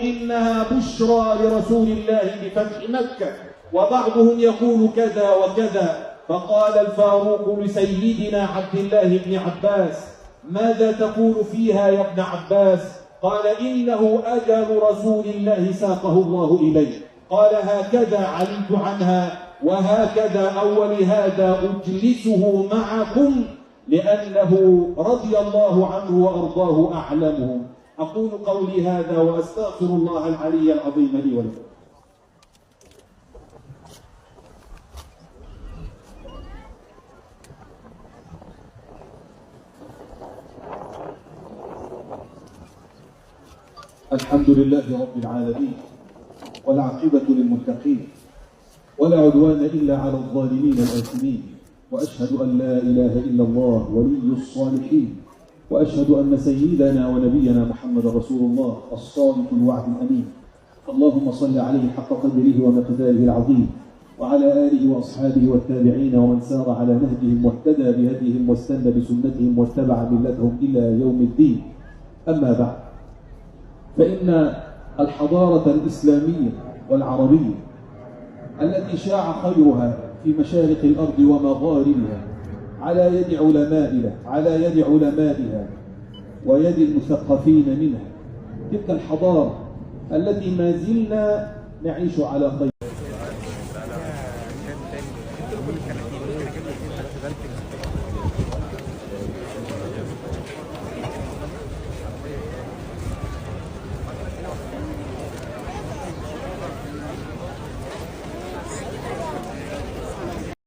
إنها بشرى لرسول الله بفتح مكة، وبعضهم يقول كذا وكذا. فقال الفاروق لسيدنا عبد الله بن عباس: ماذا تقول فيها يا ابن عباس؟ قال: إنه أجل رسول الله ساقه الله إليه. قال: هكذا علمت عنها وهكذا ولهذا أجلسه معكم لأنه رضي الله عنه وأرضاه أعلمهم. أقول قولي هذا وأستغفر الله العلي العظيم لي ولكم. الحمد لله رب العالمين، والعاقبة للمتقين، ولا عدوان إلا على الظالمين الآثمين، وأشهد أن لا إله إلا الله ولي الصالحين، وأشهد أن سيدنا ونبينا محمد رسول الله الصادق الوعد الأمين. اللهم صل عليه حق قدره ومقداره العظيم، وعلى آله وأصحابه والتابعين ومن سار على نهجهم واهتدى بهديهم واستنى بسنتهم واتبع ملتهم إلى يوم الدين. أما بعد، فإن الحضارة الإسلامية والعربية التي شاع خيرها في مشارق الأرض ومغاربها على يد علمائها ويد المثقفين منها، تلك الحضارة التي ما زلنا نعيش على خير